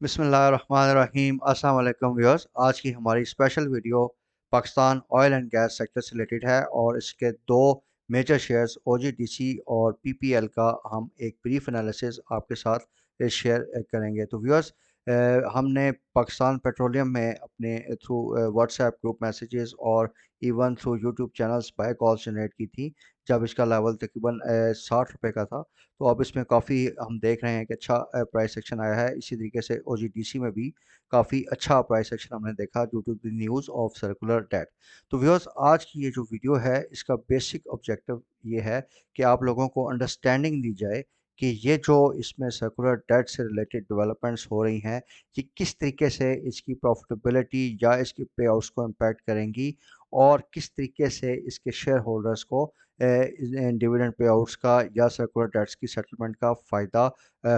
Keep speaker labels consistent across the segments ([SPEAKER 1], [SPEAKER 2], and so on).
[SPEAKER 1] बिस्मिल्लाहिर्रहमानिर्रहीम। अस्सलाम वालेकुम व्यूअर्स। आज की हमारी special video Pakistan oil and gas sector से रिलेटेड है और इसके दो मेजर शेयर्स ओजीडीसी और पीपीएल का हम एक ब्रीफ एनालिसिस आपके साथ शेयर करेंगे। तो व्यूअर्स, हमने पाकिस्तान पेट्रोलियम में अपने थ्रू व्हाट्सएप ग्रुप मैसेजेस और even through YouTube channels buy calls generate की थी जब इसका लेवल तकरीबन 60 रुपये का था। तो अब इसमें काफ़ी हम देख रहे हैं कि अच्छा प्राइस एक्शन आया है। इसी तरीके से ओजीडीसी में भी काफ़ी अच्छा प्राइस एक्शन हमने देखा due to the news of circular debt. तो व्यूअर्स, आज की ये जो वीडियो है इसका बेसिक ऑब्जेक्टिव ये है कि आप लोगों को अंडरस्टैंडिंग दी जाए कि ये जो इसमें सर्कुलर डेट से रिलेटेड डेवलपमेंट्स हो रही हैं, ये किस तरीके से इसकी प्रॉफिटेबिलिटी या इसकी पे आउट्स को इम्पैक्ट करेंगी और किस तरीके से इसके शेयर होल्डर्स को डिविडेंड पे आउट्स का या सर्कुलर डेट्स की सेटलमेंट का फ़ायदा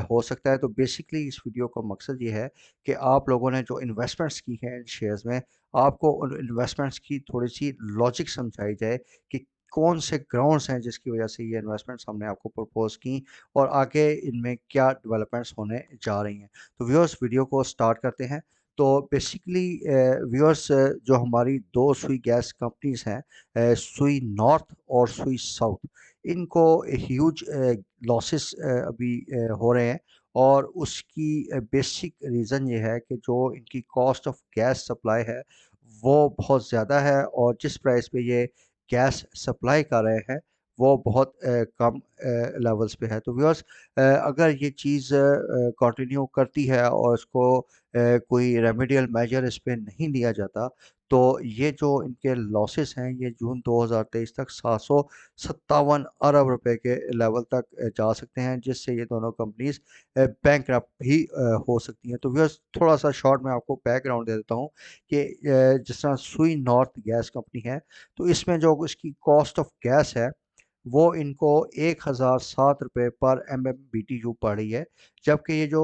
[SPEAKER 1] हो सकता है। तो बेसिकली इस वीडियो का मकसद ये है कि आप लोगों ने जो इन्वेस्टमेंट्स की हैं इन शेयर्स में, आपको उन इन्वेस्टमेंट्स की थोड़ी सी लॉजिक समझाई जाए कि कौन से ग्राउंड्स हैं जिसकी वजह से ये इन्वेस्टमेंट्स हमने आपको प्रपोज की और आगे इनमें क्या डेवलपमेंट्स होने जा रही हैं। तो व्यूअर्स, वीडियो को स्टार्ट करते हैं। तो बेसिकली व्यूअर्स, जो हमारी दो सुई गैस कंपनीज हैं, सुई नॉर्थ और सुई साउथ, इनको ह्यूज लॉसेस अभी हो रहे हैं और उसकी बेसिक रीज़न ये है कि जो इनकी कॉस्ट ऑफ गैस सप्लाई है वो बहुत ज़्यादा है और जिस प्राइस पे ये गैस सप्लाई कर रहे हैं वो बहुत कम लेवल्स पे है। तो व्यूअर्स, अगर ये चीज़ कंटिन्यू करती है और इसको कोई रेमेडियल मेजर इस पे नहीं लिया जाता, तो ये जो इनके लॉसेस हैं ये जून 2023 तक 757 अरब रुपए के लेवल तक जा सकते हैं, जिससे ये दोनों कंपनीज बैंकरप्ट भी हो सकती हैं। तो व्यूअर्स, थोड़ा सा शॉर्ट में आपको बैकग्राउंड दे देता हूँ कि जिस तरह सुई नॉर्थ गैस कंपनी है, तो इसमें जो इसकी कॉस्ट ऑफ गैस है वो इनको 1007 रुपये पर M M B T U पड़ रही है, जबकि ये जो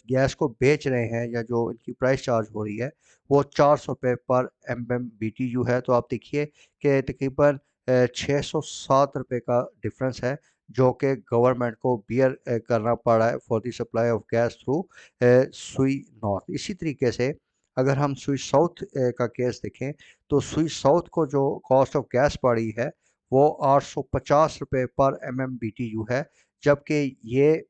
[SPEAKER 1] गैस को बेच रहे हैं या जो इनकी प्राइस चार्ज हो रही है वो 400 रुपये पर M M B T U है। तो आप देखिए कि तकरीबन 607 रुपये का डिफरेंस है जो कि गवर्नमेंट को बियर करना पड़ा है for the supply of gas through सुई नॉर्थ। इसी तरीके से अगर हम सुई साउथ का केस देखें, तो सुई साउथ को जो कॉस्ट ऑफ गैस पड़ी है वो 850 रुपये पर M M B T U है, जबकि ये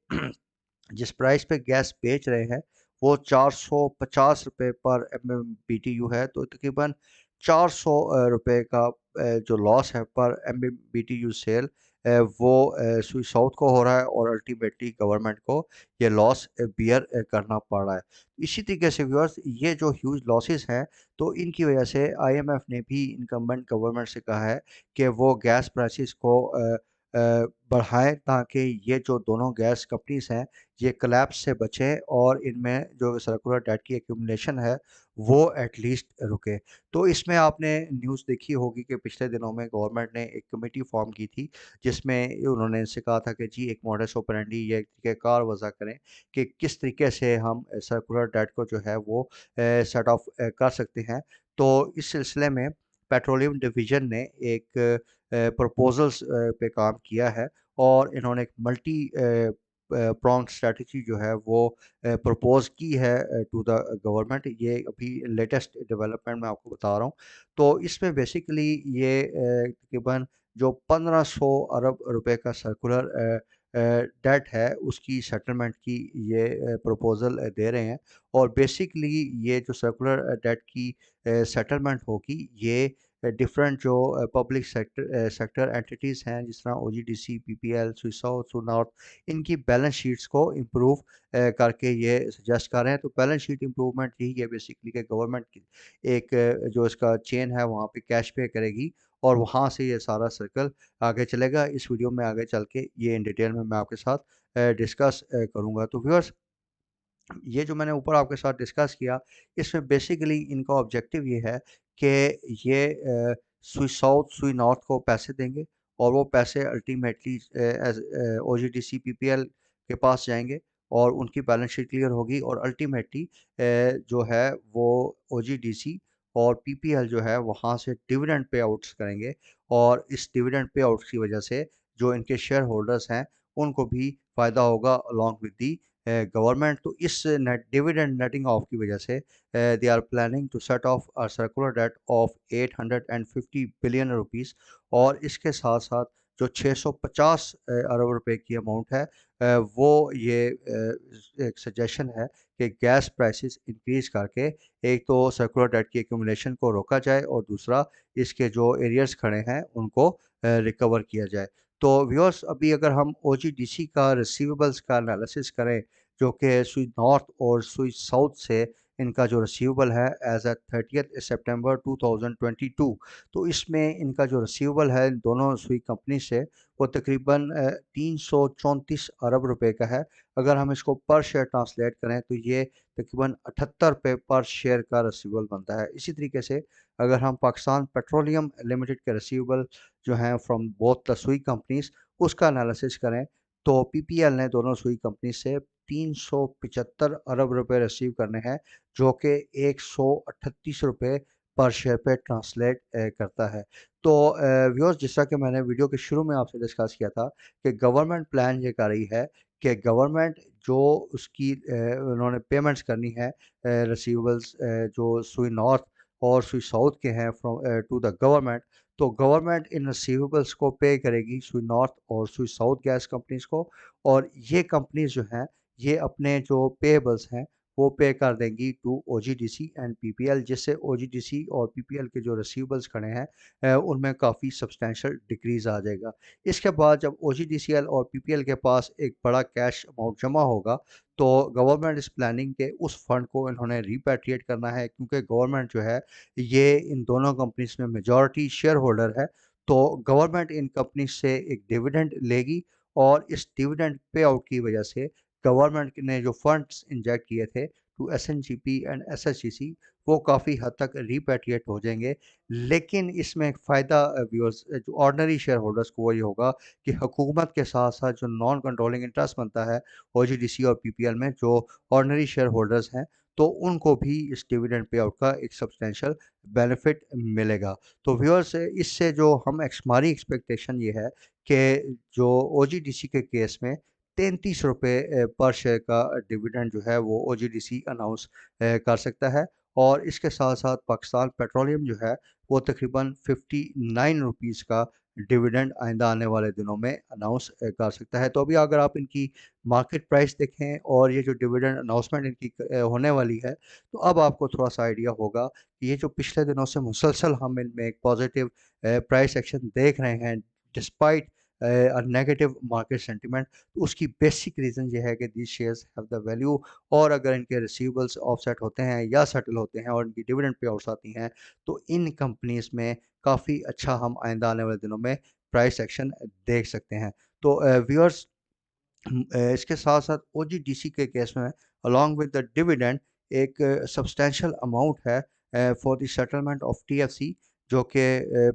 [SPEAKER 1] जिस प्राइस पे गैस बेच रहे हैं वो 450 रुपये पर M M B T U है। तो तकरीबन 400 रुपये का जो लॉस है पर M M B T U sale, वो सुई साउथ को हो रहा है और अल्टीमेटली गवर्नमेंट को ये लॉस बियर करना पड़ रहा है। इसी तरीके से व्यूअर्स, ये जो ह्यूज लॉसेस हैं, तो इनकी वजह से आईएमएफ ने भी इनकम्बेंट गवर्नमेंट से कहा है कि वो गैस प्राइसेस को बढ़ाएं ताकि ये जो दोनों गैस कंपनीज हैं ये कोलैप्स से बचें और इनमें जो सर्कुलर डेट की एक्यूमुलेशन है वो एटलीस्ट रुके। तो इसमें आपने न्यूज़ देखी होगी कि पिछले दिनों में गवर्नमेंट ने एक कमेटी फॉर्म की थी जिसमें उन्होंने इनसे कहा था कि जी एक मॉडस ऑपरेंडी या एक तरीक़ाकार वज़ा करें कि किस तरीके से हम सर्कुलर डेट को जो है वो सेट ऑफ कर सकते हैं। तो इस सिलसिले में पेट्रोलियम डिवीज़न ने एक प्रपोजल्स पे काम किया है और इन्होंने एक मल्टी प्रॉन्ग स्ट्रैटेजी जो है वो प्रपोज की है टू द गवर्नमेंट। ये अभी लेटेस्ट डेवलपमेंट मैं आपको बता रहा हूँ। तो इसमें बेसिकली ये तकरीबन जो 1500 अरब रुपए का सर्कुलर डेट है उसकी सेटलमेंट की ये प्रपोजल दे रहे हैं। और बेसिकली ये जो सर्कुलर डेट की सेटलमेंट होगी ये डिफरेंट जो पब्लिक सेक्टर एंटिटीज़ हैं जिस तरह ओजीडीसी, पीपीएल, स्विसो, सुनॉर्थ, इनकी बैलेंस शीट्स को इम्प्रूव करके ये सजेस्ट कर रहे हैं। तो बैलेंस शीट इम्प्रूवमेंट यही है बेसिकली कि गवर्नमेंट की एक जो इसका चेन है वहाँ पे कैश पे करेगी और वहाँ से ये सारा सर्कल आगे चलेगा। इस वीडियो में आगे चल के ये इन डिटेल में मैं आपके साथ डिस्कस करूँगा। तो व्यूअर्स, ये जो मैंने ऊपर आपके साथ डिस्कस किया, इसमें बेसिकली इनका ऑब्जेक्टिव ये है कि ये सुई साउथ, सुई नॉर्थ को पैसे देंगे और वो पैसे अल्टीमेटली ओजीडीसी, पीपीएल के पास जाएँगे और उनकी बैलेंस शीट क्लियर होगी और अल्टीमेटली जो है वो ओजीडीसी और पीपीएल जो है वहाँ से डिविडेंड पे आउट्स करेंगे और इस डिविडेंड पे आउट्स की वजह से जो इनके शेयर होल्डर्स हैं, उनको भी फ़ायदा होगा अलॉन्ग विद दी गवर्नमेंट, तो इस नेट डिविडेंड नेटिंग ऑफ की वजह से they are planning to set off a circular debt of 850 billion rupees. और इसके साथ साथ जो 650 अरब रुपए की अमाउंट है, वो ये एक सजेशन है कि गैस प्राइसेस इंक्रीज करके एक तो सर्कुलर डेट की एक्यूमुलेशन को रोका जाए और दूसरा इसके जो एरियर्स खड़े हैं उनको रिकवर किया जाए। तो व्यूअर्स, अभी अगर हम ओजीडीसी का रिसीवेबल्स का एनालिसिस करें, जो कि स्विस नॉर्थ और स्विस साउथ से इनका जो रिसीवेबल है एज ए 30 सितंबर 2022, तो इसमें इनका जो रिसीवेबल है इन दोनों सुई कंपनी से वो तकरीबन 334 अरब रुपए का है। अगर हम इसको पर शेयर ट्रांसलेट करें तो ये तकरीबन 78 रुपये पर शेयर का रिसीवेबल बनता है। इसी तरीके से अगर हम पाकिस्तान पेट्रोलियम लिमिटेड के रिसीवेबल जो हैं फ्रॉम बोथ द सुई कंपनीज उसका एनालिसिस करें, तो पीपीएल ने दोनों सुई कंपनी से 375 अरब रुपए रिसीव करने हैं, जो कि 138 रुपये पर शेयर पे ट्रांसलेट करता है। तो व्यूअर्स, जिस तरह कि मैंने वीडियो के शुरू में आपसे डिस्कस किया था कि गवर्नमेंट प्लान ये कर रही है कि गवर्नमेंट जो उसकी उन्होंने पेमेंट्स करनी है रिसीवेबल्स जो सुई नॉर्थ और सुई साउथ के हैं फ्रॉम टू द गवर्नमेंट, तो गवर्नमेंट इन रिसीवेबल्स को पे करेगी सुई नॉर्थ और सुई साउथ गैस कंपनीज को। और ये कंपनीज जो हैं ये अपने जो पेबल्स हैं वो पे कर देंगी टू ओजीडीसी एंड पीपीएल, जिससे ओजीडीसी और पीपीएल के जो रिसीवेबल्स खड़े हैं उनमें काफ़ी सब्सटेंशियल डिक्रीज आ जाएगा। इसके बाद जब ओजीडीसीएल और पीपीएल के पास एक बड़ा कैश अमाउंट जमा होगा, तो गवर्नमेंट इस प्लानिंग के उस फंड को इन्होंने रिपैट्रिएट करना है, क्योंकि गवर्नमेंट जो है ये इन दोनों कंपनीज में मेजॉरिटी शेयर होल्डर है। तो गवर्नमेंट इन कंपनी से एक डिविडेंड लेगी और इस डिविडेंड पे आउट की वजह से गवर्नमेंट ने जो फंड्स इंजेक्ट किए थे टू एसएनजीपी एंड एसएचजीसी वो काफ़ी हद तक रिपैट्रिएट हो जाएंगे। लेकिन इसमें एक फ़ायदा व्यूअर्स जो ऑर्डिनरी शेयर होल्डर्स को वही होगा कि हुकूमत के साथ साथ जो नॉन कंट्रोलिंग इंटरेस्ट बनता है ओजीडीसी और पीपीएल में, जो ऑर्डिनरी शेयर होल्डर्स हैं, तो उनको भी इस डिविडेंड पे आउट का एक सब्सटेंशियल बेनिफिट मिलेगा। तो व्यूअर्स, इससे जो हमारी एक्सपेक्टेशन ये है कि जो ओजीडीसी के केस में 33 रुपये पर शेयर का डिविडेंड जो है वो ओजीडीसी अनाउंस कर सकता है। और इसके साथ साथ पाकिस्तान पेट्रोलियम जो है वो तकरीबन 59 रुपीज़ का डिविडेंड आइंदा आने वाले दिनों में अनाउंस कर सकता है। तो अभी अगर आप इनकी मार्केट प्राइस देखें और ये जो डिविडेंड अनाउंसमेंट इनकी होने वाली है, तो अब आपको थोड़ा सा आइडिया होगा कि ये जो पिछले दिनों से मुसलसल हम इनमें एक पॉजिटिव प्राइस एक्शन देख रहे हैं डिस्पाइट नेगेटिव मार्केट सेंटिमेंट, तो उसकी बेसिक रीज़न ये है कि these shares have the value. और अगर इनके रिसीवेबल्स ऑफसेट होते हैं या सेटल होते हैं और इनकी डिविडेंड पे आउट्स आती हैं, तो इन कंपनीज में काफ़ी अच्छा हम आइंदा आने वाले दिनों में प्राइस एक्शन देख सकते हैं। तो व्यूअर्स, इसके साथ साथ ओजीडीसी के केस में अलॉन्ग विद द डिविडेंड एक सब्सटेंशियल अमाउंट है for the settlement of TFC, जो कि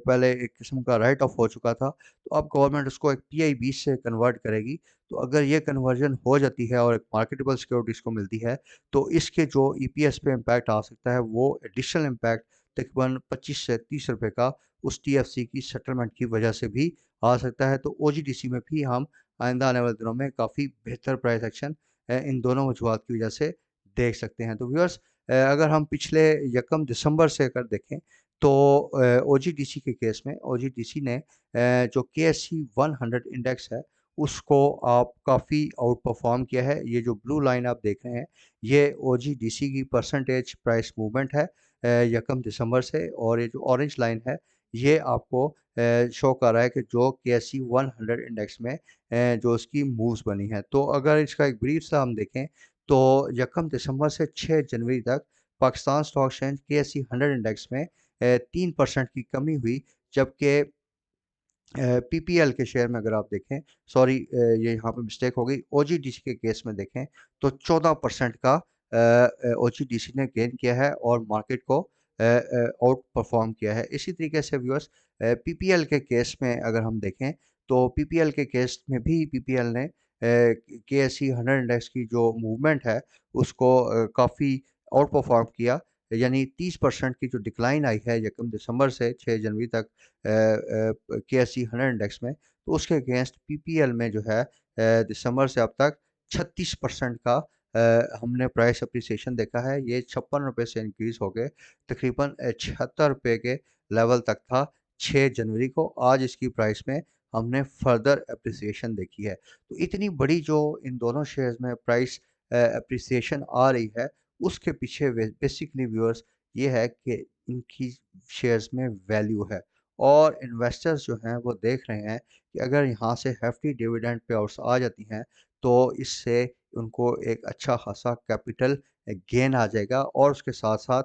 [SPEAKER 1] पहले एक किस्म का राइट ऑफ हो चुका था, तो अब गवर्नमेंट उसको एक पीआई 20 से कन्वर्ट करेगी। तो अगर ये कन्वर्जन हो जाती है और एक मार्केटेबल सिक्योरिटीज़ को मिलती है, तो इसके जो ईपीएस पे इम्पैक्ट आ सकता है वो एडिशनल इम्पैक्ट तकरीबन 25 से 30 रुपए का उस टीएफसी की सेटलमेंट की वजह से भी आ सकता है। तो ओजीडीसी में भी हम आइंदा आने वाले दिनों में काफ़ी बेहतर प्राइस एक्शन इन दोनों वजूहत की वजह से देख सकते हैं। तो व्यूअर्स, अगर हम पिछले 1 दिसंबर से अगर देखें, तो ओजीडीसी के केस में ओजीडीसी ने जो केएससी 100 इंडेक्स है उसको आप काफ़ी आउट परफॉर्म किया है। ये जो ब्लू लाइन आप देख रहे हैं ये ओजीडीसी की परसेंटेज प्राइस मूवमेंट है 1 दिसंबर से, और ये जो ऑरेंज लाइन है ये आपको शो कर रहा है कि जो केएससी 100 इंडेक्स में जो उसकी मूव्स बनी है। तो अगर इसका एक ब्रीफ सा हम देखें, तो 1 दिसंबर से 6 जनवरी तक Pakistan stock exchange KSC 100 index में 3% की कमी हुई, जबकि पीपीएल के शेयर में अगर आप देखें, सॉरी ये यहाँ पे मिस्टेक हो गई, ओजीडीसी के केस में देखें तो 14% का ओजीडीसी ने गेन किया है और मार्केट को आउट परफॉर्म किया है। इसी तरीके से व्यूअर्स, पीपीएल के केस में अगर हम देखें, तो पीपीएल के केस में भी पीपीएल ने केएससी 100 इंडेक्स की जो मूवमेंट है उसको काफ़ी आउट परफॉर्म किया। यानी 30% की जो डिक्लाइन आई है 1 दिसंबर से 6 जनवरी तक केएससी 100 इंडेक्स में, तो उसके अगेंस्ट पीपीएल में जो है दिसंबर से अब तक 36% का हमने प्राइस अप्रिसिएशन देखा है। ये 56 रुपये से इंक्रीज़ हो गए तकरीबन 76 रुपये के लेवल तक था 6 जनवरी को। आज इसकी प्राइस में हमने फर्दर अप्रिसिएशन देखी है। तो इतनी बड़ी जो इन दोनों शेयर्स में प्राइस अप्रिसिएशन आ रही है, उसके पीछे बेसिकली व्यूअर्स ये है कि इनकी शेयर्स में वैल्यू है और इन्वेस्टर्स जो हैं वो देख रहे हैं कि अगर यहाँ से हेफ्टी डिविडेंड पे आउट्स आ जाती हैं तो इससे उनको एक अच्छा खासा कैपिटल गेन आ जाएगा और उसके साथ साथ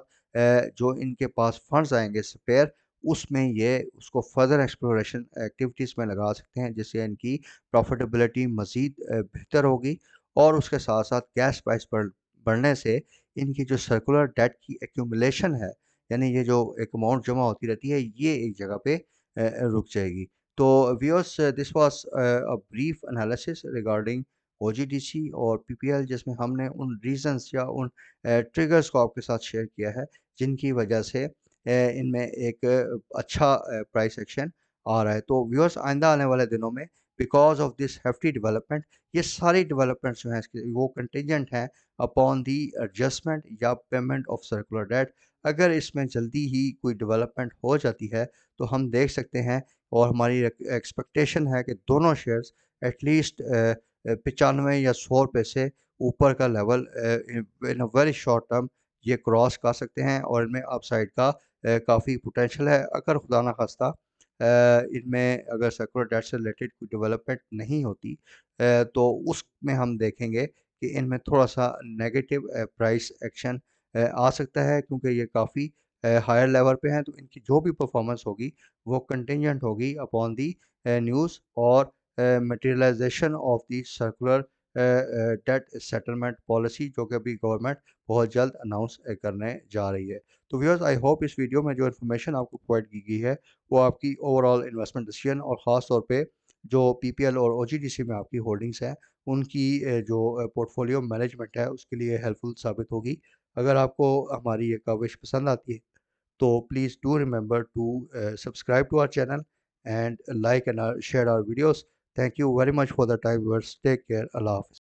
[SPEAKER 1] जो इनके पास फंड्स आएंगे स्पेयर, उसमें ये उसको फर्दर एक्सप्लोरेशन एक्टिविटीज़ में लगा सकते हैं, जिससे इनकी प्रॉफिटेबिलिटी मज़ीद बेहतर होगी। और उसके साथ साथ गैस प्राइस बढ़ने से इनकी जो सर्कुलर डेट की एक्यूमुलेशन है, यानी ये जो एक अमाउंट जमा होती रहती है, ये एक जगह पे रुक जाएगी। तो viewers, this was a brief analysis regarding OGDC और पीपीएल, जिसमें हमने उन रीजंस या उन ट्रिगर्स को आपके साथ शेयर किया है जिनकी वजह से इनमें एक अच्छा प्राइस एक्शन आ रहा है। तो व्यूअर्स, आइंदा आने वाले दिनों में because of this hefty development, ये सारी डेवलपमेंट्स जो हैं इसके वो कंटिजेंट हैं अपॉन दी एडजस्टमेंट या पेमेंट ऑफ सर्कुलर डेट। अगर इसमें जल्दी ही कोई डेवलपमेंट हो जाती है तो हम देख सकते हैं और हमारी एक्सपेक्टेशन है कि दोनों शेयर्स एटलीस्ट 95 या 100 रुपये से ऊपर का level in a very short term ये क्रॉस कर सकते हैं और इनमें अपसाइड का काफ़ी पोटेंशियल है। अगर खुदा ना खास्ता इनमें अगर सर्कुलर डेट से रिलेटेड कोई डेवलपमेंट नहीं होती तो उसमें हम देखेंगे कि इनमें थोड़ा सा नेगेटिव प्राइस एक्शन आ सकता है, क्योंकि ये काफ़ी हायर लेवल पे हैं। तो इनकी जो भी परफॉर्मेंस होगी वो कंटिजेंट होगी अपॉन दी न्यूज़ और materialisation of the circular debt settlement policy, जो कि अभी गवर्नमेंट बहुत जल्द अनाउंस करने जा रही है। तो व्यूअर्स, आई होप इस वीडियो में जो इन्फॉर्मेशन आपको प्रोवाइड की गई है वो आपकी ओवरऑल इन्वेस्टमेंट डिसीजन और ख़ास तौर पे जो पीपीएल और ओजीडीसी में आपकी होल्डिंग्स हैं उनकी जो पोर्टफोलियो मैनेजमेंट है उसके लिए हेल्पफुल साबित होगी। अगर आपको हमारी ये कवरेज पसंद आती है तो please do remember to subscribe to our channel and like and share our videos. Thank you very much for the time viewers. Take care. Allah Hafiz.